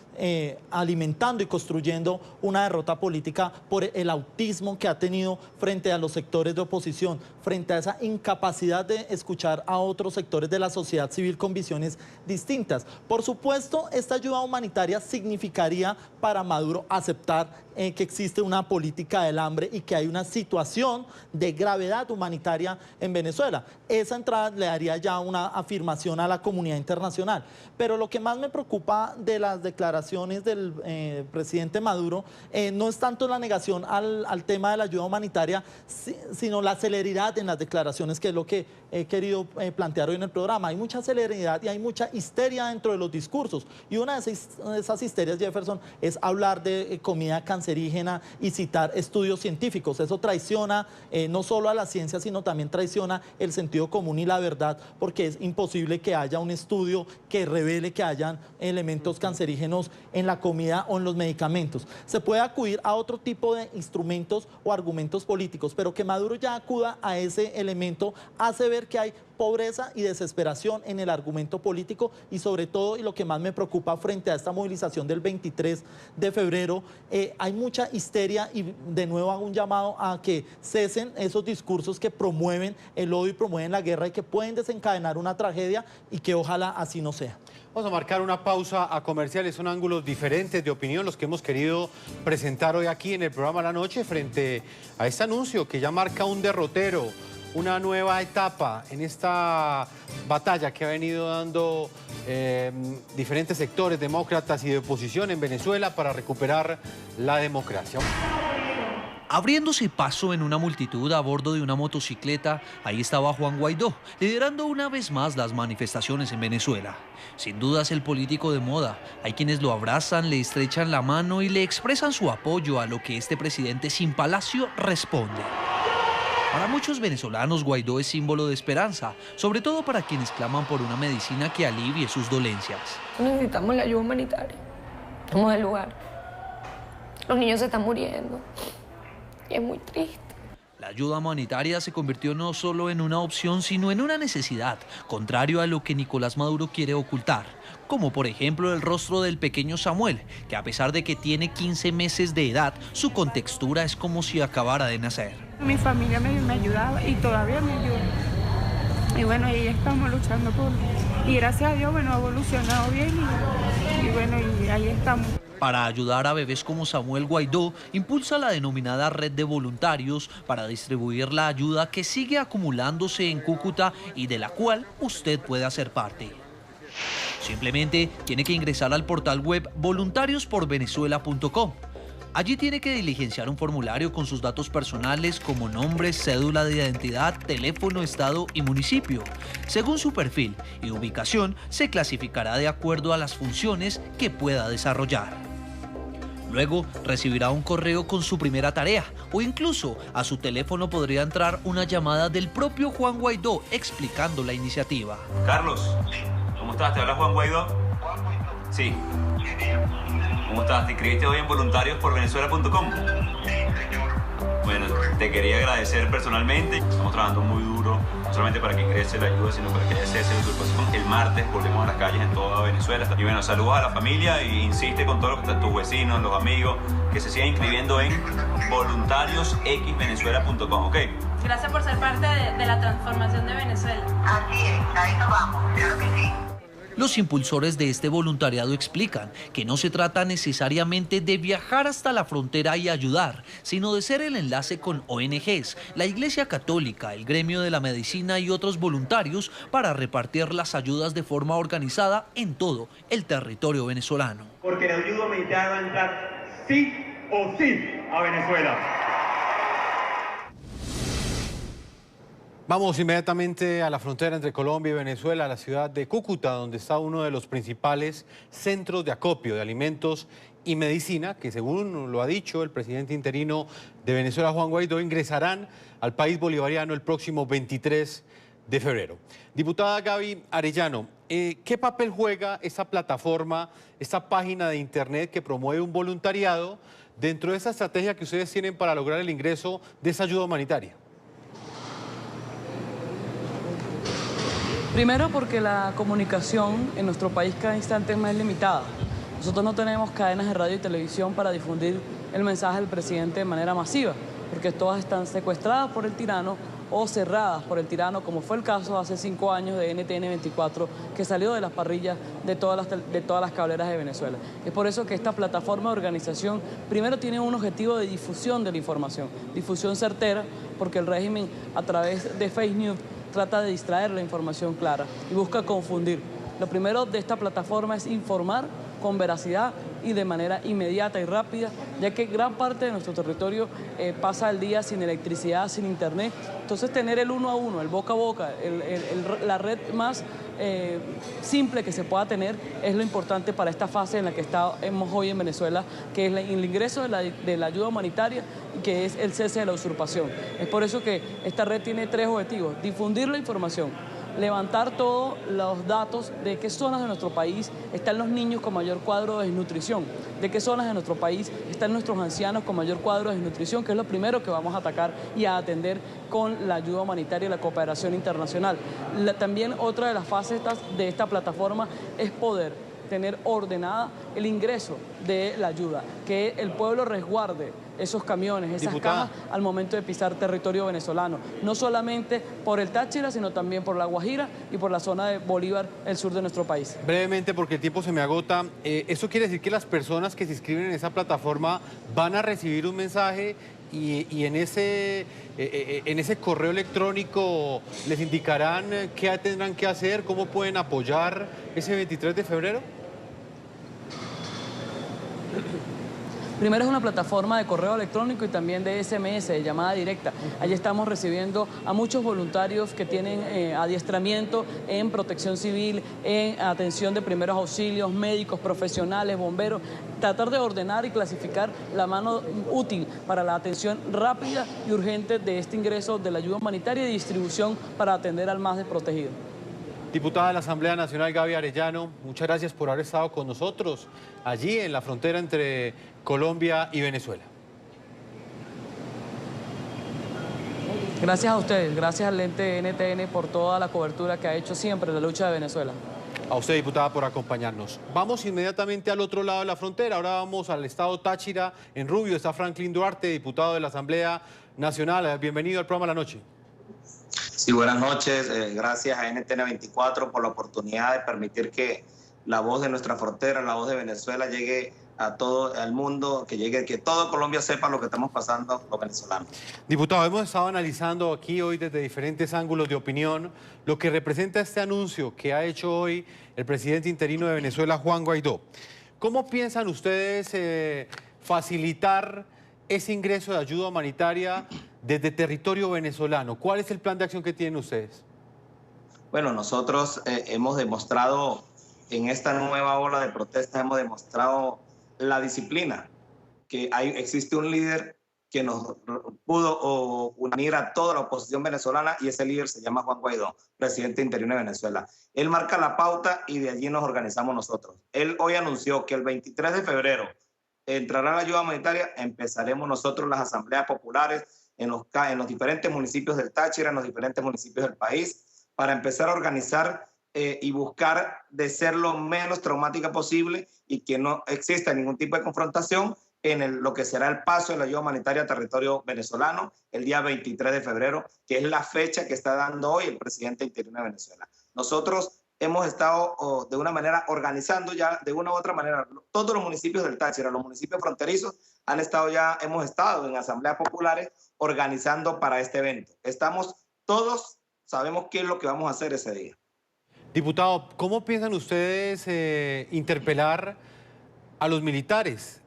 Speaker 9: alimentando y construyendo una derrota política por el autismo que ha tenido frente a los sectores de oposición, frente a esa incapacidad de escuchar a otros sectores de la sociedad civil con visiones distintas. Por supuesto, esta ayuda humanitaria significaría para Maduro aceptar que existe una política del hambre y que hay una situación de gravedad humanitaria en Venezuela. Esa entrada le daría ya una afirmación a la comunidad internacional. Pero lo que más me preocupa de las declaraciones del presidente Maduro no es tanto la negación al tema de la ayuda humanitaria, sino la celeridad en las declaraciones, que es lo que he querido plantear hoy en el programa. Hay mucha celeridad y hay mucha histeria dentro de los discursos. Y una de esas histerias, Jefferson, es hablar de comida cancerígena y citar estudios científicos. Eso traiciona no solo a la ciencia, sino también traiciona el sentido común y la verdad, porque es imposible que haya un estudio que revele que hayan elementos cancerígenos en la comida o en los medicamentos. Se puede acudir a otro tipo de instrumentos o argumentos políticos, pero que Maduro ya acuda a ese elemento hace ver que hay pobreza y desesperación en el argumento político y sobre todo, y lo que más me preocupa frente a esta movilización del 23 de febrero, hay mucha histeria y de nuevo hago un llamado a que cesen esos discursos que promueven el odio y promueven la guerra y que pueden desencadenar una tragedia y que ojalá así no sea.
Speaker 2: Vamos a marcar una pausa a comerciales, son ángulos diferentes de opinión los que hemos querido presentar hoy aquí en el programa La Noche frente a este anuncio que ya marca un derrotero, una nueva etapa en esta batalla que ha venido dando diferentes sectores demócratas y de oposición en Venezuela para recuperar la democracia.
Speaker 3: Abriéndose paso en una multitud a bordo de una motocicleta, ahí estaba Juan Guaidó, liderando una vez más las manifestaciones en Venezuela. Sin dudas el político de moda, hay quienes lo abrazan, le estrechan la mano y le expresan su apoyo a lo que este presidente sin palacio responde. Para muchos venezolanos, Guaidó es símbolo de esperanza, sobre todo para quienes claman por una medicina que alivie sus dolencias.
Speaker 11: Necesitamos la ayuda humanitaria. Somos el lugar. Los niños se están muriendo. Y es muy triste.
Speaker 3: La ayuda humanitaria se convirtió no solo en una opción, sino en una necesidad, contrario a lo que Nicolás Maduro quiere ocultar, como por ejemplo el rostro del pequeño Samuel, que a pesar de que tiene 15 meses de edad, su contextura es como si acabara de nacer.
Speaker 12: Mi familia me ayudaba y todavía me ayuda. Y bueno, ahí estamos luchando por... Y gracias a Dios, bueno, ha evolucionado bien y bueno, y ahí estamos.
Speaker 3: Para ayudar a bebés como Samuel, Guaidó impulsa la denominada Red de Voluntarios para distribuir la ayuda que sigue acumulándose en Cúcuta y de la cual usted puede hacer parte. Simplemente tiene que ingresar al portal web voluntarios-por-venezuela.com. Allí tiene que diligenciar un formulario con sus datos personales como nombre, cédula de identidad, teléfono, estado y municipio. Según su perfil y ubicación, se clasificará de acuerdo a las funciones que pueda desarrollar. Luego recibirá un correo con su primera tarea o incluso a su teléfono podría entrar una llamada del propio Juan Guaidó explicando la iniciativa.
Speaker 13: Carlos, ¿cómo estás? ¿Te habla Juan Guaidó? Sí. ¿Cómo estás? ¿Te inscribiste hoy en voluntarios-por-venezuela.com? Bueno, te quería agradecer personalmente. Estamos trabajando muy duro, no solamente para que ingrese la ayuda, sino para que haya cese de usurpación. El martes volvemos a las calles en toda Venezuela. Y bueno, saludos a la familia y insiste con todos tus vecinos, los amigos, que se sigan inscribiendo en voluntariosxvenezuela.com, ¿ok?
Speaker 14: Gracias por ser parte de la transformación de Venezuela.
Speaker 15: Así es, ahí nos vamos, claro que sí.
Speaker 3: Los impulsores de este voluntariado explican que no se trata necesariamente de viajar hasta la frontera y ayudar, sino de ser el enlace con ONGs, la Iglesia Católica, el Gremio de la Medicina y otros voluntarios para repartir las ayudas de forma organizada en todo el territorio venezolano.
Speaker 6: Porque la ayuda humanitaria va a entrar sí o sí a Venezuela.
Speaker 2: Vamos inmediatamente a la frontera entre Colombia y Venezuela, a la ciudad de Cúcuta, donde está uno de los principales centros de acopio de alimentos y medicina, que según lo ha dicho el presidente interino de Venezuela, Juan Guaidó, ingresarán al país bolivariano el próximo 23 de febrero. Diputada Gaby Arellano, ¿qué papel juega esta plataforma, esta página de internet que promueve un voluntariado dentro de esa estrategia que ustedes tienen para lograr el ingreso de esa ayuda humanitaria?
Speaker 8: Primero porque la comunicación en nuestro país cada instante es más limitada. Nosotros no tenemos cadenas de radio y televisión para difundir el mensaje del presidente de manera masiva, porque todas están secuestradas por el tirano o cerradas por el tirano, como fue el caso hace 5 años de NTN 24, que salió de las parrillas de todas las cableras de Venezuela. Es por eso que esta plataforma de organización primero tiene un objetivo de difusión de la información, difusión certera, porque el régimen a través de fake news trata de distraer la información clara y busca confundir. Lo primero de esta plataforma es informar con veracidad y de manera inmediata y rápida, ya que gran parte de nuestro territorio pasa el día sin electricidad, sin internet. Entonces tener el uno a uno, el boca a boca, la red más simple que se pueda tener es lo importante para esta fase en la que estamos hoy en Venezuela, que es el ingreso de la ayuda humanitaria y que es el cese de la usurpación. Es por eso que esta red tiene 3 objetivos: difundir la información, levantar todos los datos de qué zonas de nuestro país están los niños con mayor cuadro de desnutrición, de qué zonas de nuestro país están nuestros ancianos con mayor cuadro de desnutrición, que es lo primero que vamos a atacar y a atender con la ayuda humanitaria y la cooperación internacional. También otra de las fases de esta plataforma es poder tener ordenada el ingreso de la ayuda, que el pueblo resguarde esos camiones, esas cajas al momento de pisar territorio venezolano, no solamente por el Táchira, sino también por la Guajira y por la zona de Bolívar, el sur de nuestro país. Brevemente, porque el tiempo se me agota, ¿eso quiere decir que las personas que se inscriben en esa plataforma van a recibir un mensaje y en ese correo electrónico les indicarán qué tendrán que hacer, cómo pueden apoyar ese 23 de febrero? Primero es una plataforma de correo electrónico y también de SMS, de llamada directa. Allí estamos recibiendo a muchos voluntarios que tienen adiestramiento en protección civil, en atención de primeros auxilios, médicos, profesionales, bomberos. Tratar de ordenar y clasificar la mano útil para la atención rápida y urgente de este ingreso de la ayuda humanitaria y distribución para atender al más desprotegido. Diputada de la Asamblea Nacional, Gaby Arellano, muchas gracias por haber estado con nosotros allí en la frontera entre Colombia y Venezuela. Gracias a ustedes, gracias al ente NTN por toda la cobertura que ha hecho siempre en la lucha de Venezuela.
Speaker 2: A usted, diputada, por acompañarnos. Vamos inmediatamente al otro lado de la frontera. Ahora vamos al estado Táchira. En Rubio está Franklin Duarte, diputado de la Asamblea Nacional. Bienvenido al programa La Noche.
Speaker 16: Sí, buenas noches. Gracias a NTN 24 por la oportunidad de permitir que la voz de nuestra frontera, la voz de Venezuela llegue a todo el mundo, que todo Colombia sepa lo que estamos pasando los venezolanos.
Speaker 2: Diputado, hemos estado analizando aquí hoy desde diferentes ángulos de opinión lo que representa este anuncio que ha hecho hoy el presidente interino de Venezuela, Juan Guaidó. ¿Cómo piensan ustedes facilitar ese ingreso de ayuda humanitaria desde territorio venezolano? ¿Cuál es el plan de acción que tienen ustedes?
Speaker 16: Bueno, nosotros hemos demostrado en esta nueva ola de protestas, hemos demostrado la disciplina, que existe un líder que nos pudo unir a toda la oposición venezolana, y ese líder se llama Juan Guaidó, presidente interino de Venezuela. Él marca la pauta y de allí nos organizamos nosotros. Él hoy anunció que el 23 de febrero entrará la ayuda humanitaria, empezaremos nosotros las asambleas populares en los diferentes municipios del Táchira, en los diferentes municipios del país, para empezar a organizar y buscar de ser lo menos traumática posible y que no exista ningún tipo de confrontación en lo que será el paso de la ayuda humanitaria a territorio venezolano el día 23 de febrero, que es la fecha que está dando hoy el presidente interino de Venezuela. Nosotros hemos estado de una manera organizando ya, de una u otra manera, todos los municipios del Táchira, los municipios fronterizos, hemos estado en asambleas populares organizando para este evento. Todos sabemos qué es lo que vamos a hacer ese día.
Speaker 2: Diputado, ¿cómo piensan ustedes interpelar a los militares?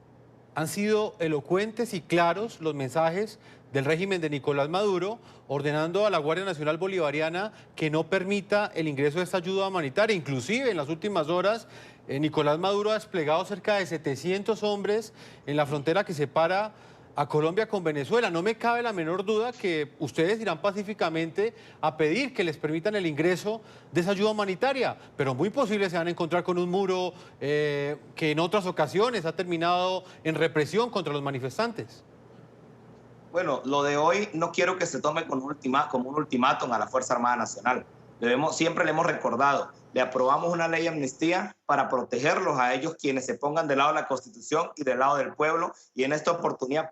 Speaker 2: Han sido elocuentes y claros los mensajes del régimen de Nicolás Maduro, ordenando a la Guardia Nacional Bolivariana que no permita el ingreso de esta ayuda humanitaria. Inclusive en las últimas horas, Nicolás Maduro ha desplegado cerca de 700 hombres en la frontera que separa a Colombia con Venezuela. No me cabe la menor duda que ustedes irán pacíficamente a pedir que les permitan el ingreso de esa ayuda humanitaria, pero muy posible se van a encontrar con un muro que en otras ocasiones ha terminado en represión contra los manifestantes.
Speaker 16: Bueno, lo de hoy no quiero que se tome como un ultimátum a la Fuerza Armada Nacional. Siempre le hemos recordado, le aprobamos una ley de amnistía para protegerlos a ellos, quienes se pongan del lado de la Constitución y del lado del pueblo, y en esta oportunidad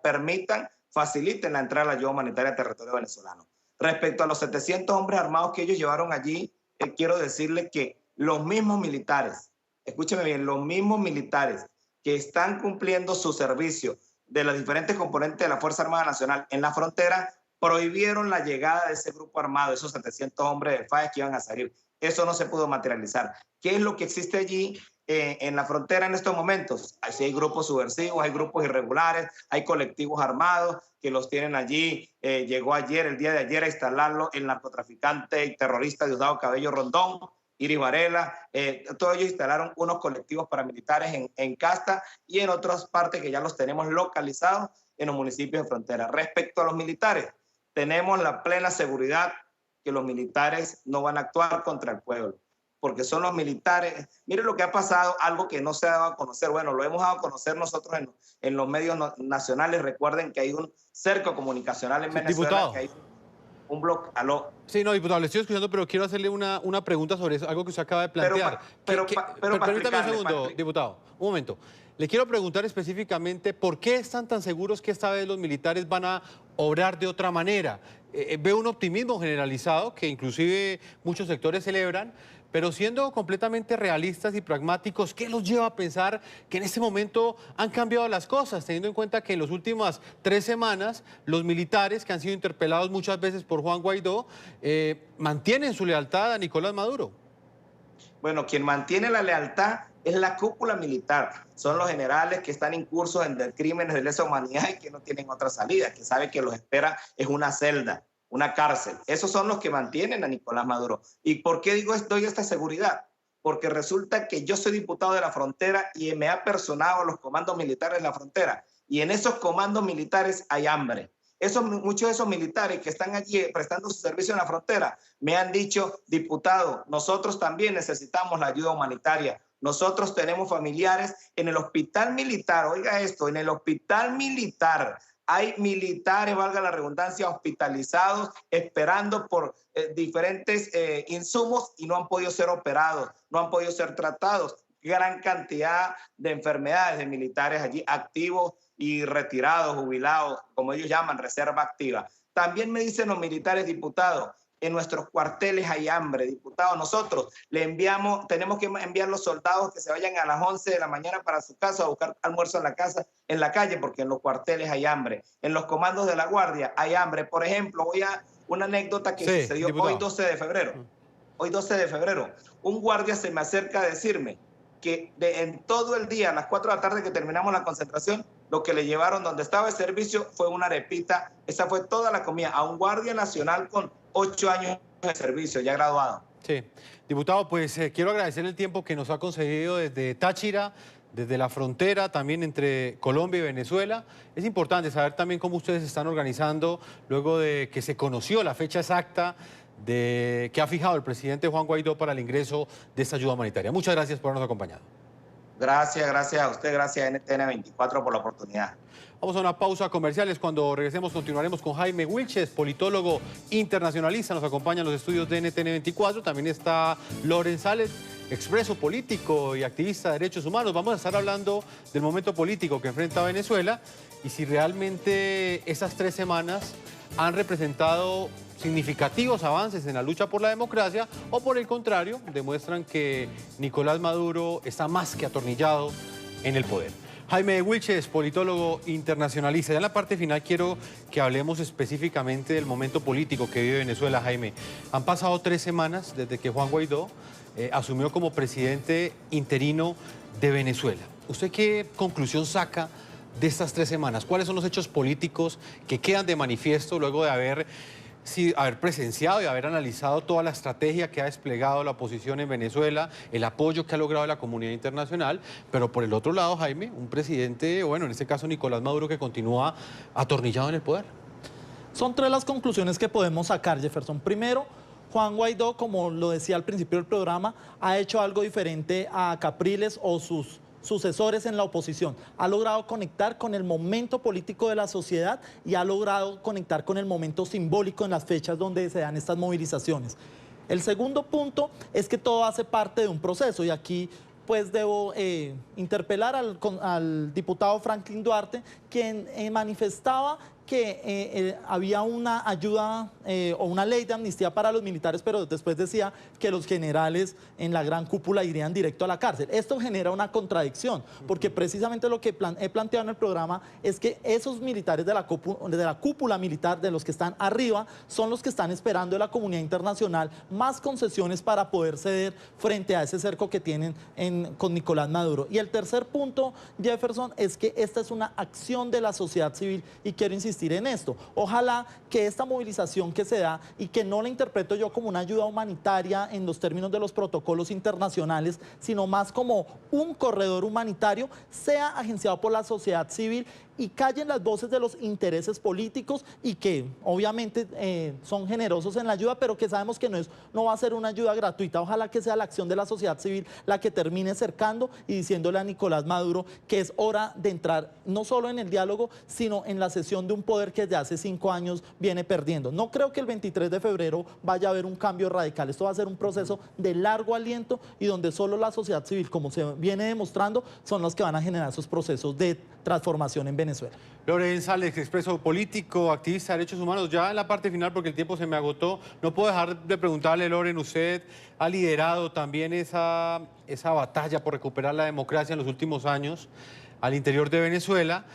Speaker 16: faciliten la entrada de la ayuda humanitaria a territorio venezolano. Respecto a los 700 hombres armados que ellos llevaron allí, quiero decirles que los mismos militares, escúcheme bien, los mismos militares que están cumpliendo su servicio de los diferentes componentes de la Fuerza Armada Nacional en la frontera, prohibieron la llegada de ese grupo armado, esos 700 hombres de FAES que iban a salir. Eso no se pudo materializar. ¿Qué es lo que existe allí en la frontera en estos momentos? Hay grupos subversivos, hay grupos irregulares, hay colectivos armados que los tienen allí. Llegó el día de ayer, a instalarlo el narcotraficante y terrorista Diosdado Cabello Rondón, Iris Varela. Todos ellos instalaron unos colectivos paramilitares en Casta y en otras partes que ya los tenemos localizados en los municipios de frontera. Respecto a los militares, tenemos la plena seguridad que los militares no van a actuar contra el pueblo, porque son los militares. Miren lo que ha pasado, algo que no se ha dado a conocer. Bueno, lo hemos dado a conocer nosotros en los medios nacionales. Recuerden que hay un cerco comunicacional en Venezuela,
Speaker 2: diputado.
Speaker 16: Que hay un bloque. ¿Aló?
Speaker 2: Sí, no, diputado, le estoy escuchando, pero quiero hacerle una pregunta sobre eso, algo que usted acaba de plantear. Permítame un segundo, diputado, un momento. Le quiero preguntar específicamente por qué están tan seguros que esta vez los militares van a obrar de otra manera. Veo un optimismo generalizado que inclusive muchos sectores celebran, pero siendo completamente realistas y pragmáticos, ¿qué los lleva a pensar que en este momento han cambiado las cosas, teniendo en cuenta que en las últimas 3 semanas los militares que han sido interpelados muchas veces por Juan Guaidó mantienen su lealtad a Nicolás Maduro?
Speaker 16: Bueno, quien mantiene la lealtad es la cúpula militar. Son los generales que están incursos en crímenes de lesa humanidad y que no tienen otra salida, que saben que los espera es una celda, una cárcel. Esos son los que mantienen a Nicolás Maduro. ¿Y por qué doy esta seguridad? Porque resulta que yo soy diputado de la frontera y me ha personado a los comandos militares de la frontera. Y en esos comandos militares hay hambre. Muchos de esos militares que están allí prestando su servicio en la frontera me han dicho, diputado, nosotros también necesitamos la ayuda humanitaria. Nosotros tenemos familiares en el hospital militar, oiga esto, en el hospital militar Hay militares, valga la redundancia, hospitalizados, esperando por diferentes insumos y no han podido ser operados, no han podido ser tratados. Gran cantidad de enfermedades de militares allí activos y retirados, jubilados, como ellos llaman, reserva activa. También me dicen los militares, diputados, en nuestros cuarteles hay hambre, diputados. Nosotros tenemos que enviar los soldados que se vayan a las 11 de la mañana para su casa a buscar almuerzo en la calle, porque en los cuarteles hay hambre. En los comandos de la Guardia hay hambre. Por ejemplo, una anécdota que sucedió hoy 12 de febrero. Hoy 12 de febrero, un guardia se me acerca a decirme que en todo el día, a las 4 de la tarde que terminamos la concentración, lo que le llevaron donde estaba el servicio fue una arepita. Esa fue toda la comida a un guardia nacional con 8 años de servicio, ya graduado.
Speaker 2: Sí. Diputado, pues quiero agradecer el tiempo que nos ha concedido desde Táchira, desde la frontera también entre Colombia y Venezuela. Es importante saber también cómo ustedes se están organizando luego de que se conoció la fecha exacta que ha fijado el presidente Juan Guaidó para el ingreso de esta ayuda humanitaria. Muchas gracias por habernos acompañado.
Speaker 16: Gracias a usted, gracias a NTN 24 por la oportunidad.
Speaker 2: Vamos a una pausa comerciales. Cuando regresemos continuaremos con Jaime Wilches, politólogo internacionalista. Nos acompaña en los estudios de NTN 24. También está Loren Sales, expreso político y activista de derechos humanos. Vamos a estar hablando del momento político que enfrenta Venezuela y si realmente esas 3 semanas han representado significativos avances en la lucha por la democracia o por el contrario, demuestran que Nicolás Maduro está más que atornillado en el poder. Jaime Wilches, politólogo internacionalista. Ya en la parte final quiero que hablemos específicamente del momento político que vive Venezuela, Jaime. Han pasado 3 semanas desde que Juan Guaidó asumió como presidente interino de Venezuela. ¿Usted qué conclusión saca de estas 3 semanas? ¿Cuáles son los hechos políticos que quedan de manifiesto luego de haber presenciado y haber analizado toda la estrategia que ha desplegado la oposición en Venezuela, el apoyo que ha logrado la comunidad internacional, pero por el otro lado, Jaime, un presidente, bueno, en este caso Nicolás Maduro, que continúa atornillado en el poder?
Speaker 9: Son 3 las conclusiones que podemos sacar, Jefferson. Primero, Juan Guaidó, como lo decía al principio del programa, ha hecho algo diferente a Capriles o sus sucesores en la oposición. Ha logrado conectar con el momento político de la sociedad y ha logrado conectar con el momento simbólico en las fechas donde se dan estas movilizaciones. El segundo punto es que todo hace parte de un proceso y aquí pues debo interpelar al diputado Franklin Duarte, quien manifestaba que había una ayuda o una ley de amnistía para los militares, pero después decía que los generales en la gran cúpula irían directo a la cárcel. Esto genera una contradicción, porque precisamente lo que he planteado en el programa es que esos militares de la cúpula militar, de los que están arriba, son los que están esperando de la comunidad internacional más concesiones para poder ceder frente a ese cerco que tienen con Nicolás Maduro. Y el tercer punto, Jefferson, es que esta es una acción de la sociedad civil y quiero insistir en esto. Ojalá que esta movilización que se da y que no la interpreto yo como una ayuda humanitaria en los términos de los protocolos internacionales, sino más como un corredor humanitario, sea agenciado por la sociedad civil y callen las voces de los intereses políticos y que obviamente son generosos en la ayuda, pero que sabemos que no va a ser una ayuda gratuita. Ojalá que sea la acción de la sociedad civil la que termine cercando y diciéndole a Nicolás Maduro que es hora de entrar no solo en el diálogo, sino en la cesión de un poder que desde hace 5 años viene perdiendo. No creo que el 23 de febrero vaya a haber un cambio radical. Esto va a ser un proceso de largo aliento y donde solo la sociedad civil, como se viene demostrando, son los que van a generar esos procesos de transformación en Venezuela.
Speaker 2: Loren Sales, expreso político, activista de derechos humanos. Ya en la parte final, porque el tiempo se me agotó, no puedo dejar de preguntarle, Loren, usted ha liderado también esa batalla por recuperar la democracia en los últimos años al interior de Venezuela.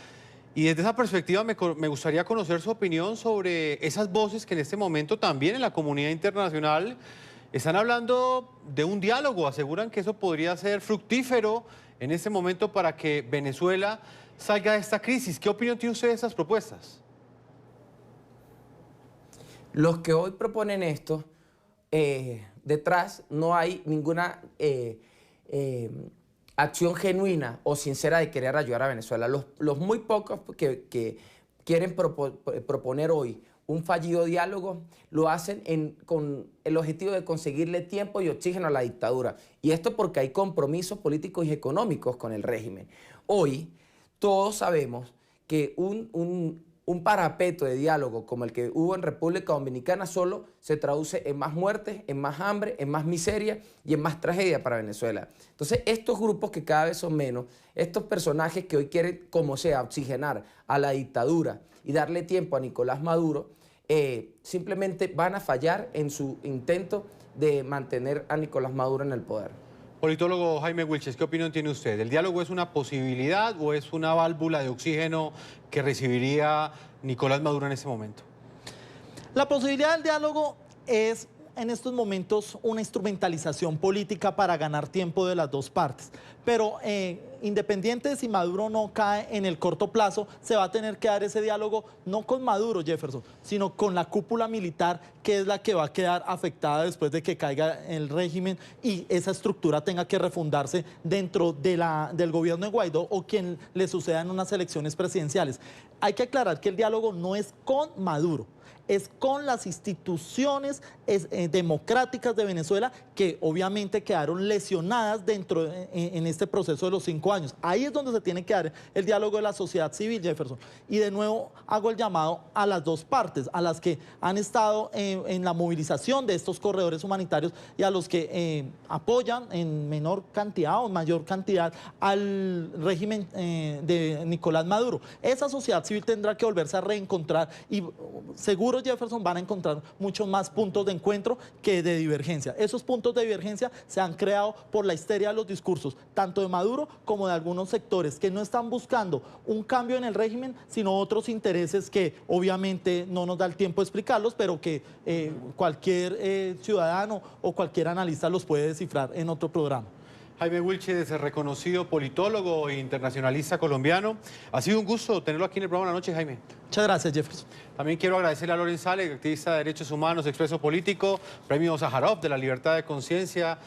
Speaker 2: Y desde esa perspectiva me gustaría conocer su opinión sobre esas voces que en este momento también en la comunidad internacional están hablando de un diálogo, aseguran que eso podría ser fructífero en este momento para que Venezuela salga de esta crisis. ¿Qué opinión tiene usted de esas propuestas?
Speaker 10: Los que hoy proponen esto, detrás no hay ninguna acción genuina o sincera de querer ayudar a Venezuela. Los muy pocos que quieren proponer hoy un fallido diálogo lo hacen con el objetivo de conseguirle tiempo y oxígeno a la dictadura. Y esto porque hay compromisos políticos y económicos con el régimen. Hoy todos sabemos que un un parapeto de diálogo como el que hubo en República Dominicana solo se traduce en más muertes, en más hambre, en más miseria y en más tragedia para Venezuela. Entonces, estos grupos que cada vez son menos, estos personajes que hoy quieren, como sea, oxigenar a la dictadura y darle tiempo a Nicolás Maduro, simplemente van a fallar en su intento de mantener a Nicolás Maduro en el poder.
Speaker 2: Politólogo Jaime Wilches, ¿qué opinión tiene usted? ¿El diálogo es una posibilidad o es una válvula de oxígeno que recibiría Nicolás Maduro en este momento?
Speaker 9: La posibilidad del diálogo es en estos momentos una instrumentalización política para ganar tiempo de las dos partes. Pero independiente de si Maduro no cae en el corto plazo, se va a tener que dar ese diálogo no con Maduro, Jefferson, sino con la cúpula militar, que es la que va a quedar afectada después de que caiga el régimen y esa estructura tenga que refundarse dentro de del gobierno de Guaidó o quien le suceda en unas elecciones presidenciales. Hay que aclarar que el diálogo no es con Maduro, es con las instituciones democráticas de Venezuela que obviamente quedaron lesionadas dentro en este proceso de los 5 años. Ahí es donde se tiene que dar el diálogo de la sociedad civil, Jefferson. Y de nuevo hago el llamado a las dos partes, a las que han estado en la movilización de estos corredores humanitarios y a los que apoyan en menor cantidad o mayor cantidad al régimen de Nicolás Maduro. Esa sociedad civil tendrá que volverse a reencontrar y seguro, Jefferson, van a encontrar muchos más puntos de encuentro que de divergencia. Esos puntos de divergencia se han creado por la histeria de los discursos, tanto de Maduro como de algunos sectores que no están buscando un cambio en el régimen, sino otros intereses que obviamente no nos da el tiempo de explicarlos, pero que cualquier ciudadano o cualquier analista los puede descifrar en otro programa.
Speaker 2: Jaime Wilches, reconocido politólogo e internacionalista colombiano. Ha sido un gusto tenerlo aquí en el programa de la noche, Jaime.
Speaker 9: Muchas gracias, Jefferson.
Speaker 2: También quiero agradecerle a Loren Sales, activista de derechos humanos, expreso político, premio Sájarov de la libertad de conciencia.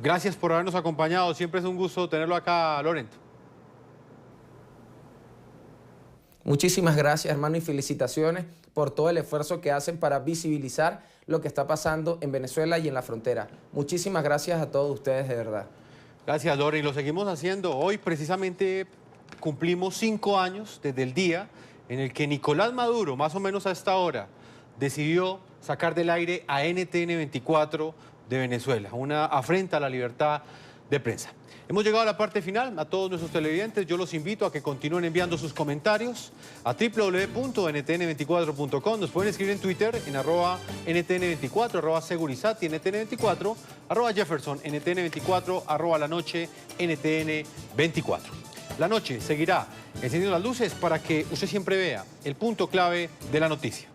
Speaker 2: Gracias por habernos acompañado. Siempre es un gusto tenerlo acá, Loren.
Speaker 10: Muchísimas gracias, hermano, y felicitaciones por todo el esfuerzo que hacen para visibilizar lo que está pasando en Venezuela y en la frontera. Muchísimas gracias a todos ustedes, de verdad.
Speaker 2: Gracias, Loren. Lo seguimos haciendo. Hoy precisamente cumplimos 5 años desde el día en el que Nicolás Maduro, más o menos a esta hora, decidió sacar del aire a NTN 24 de Venezuela, una afrenta a la libertad de prensa. Hemos llegado a la parte final. A todos nuestros televidentes, yo los invito a que continúen enviando sus comentarios a www.ntn24.com. Nos pueden escribir en Twitter en @ntn24, @segurizati, ntn24, @Jefferson, ntn24, @la noche, ntn24. La noche seguirá encendiendo las luces para que usted siempre vea el punto clave de la noticia.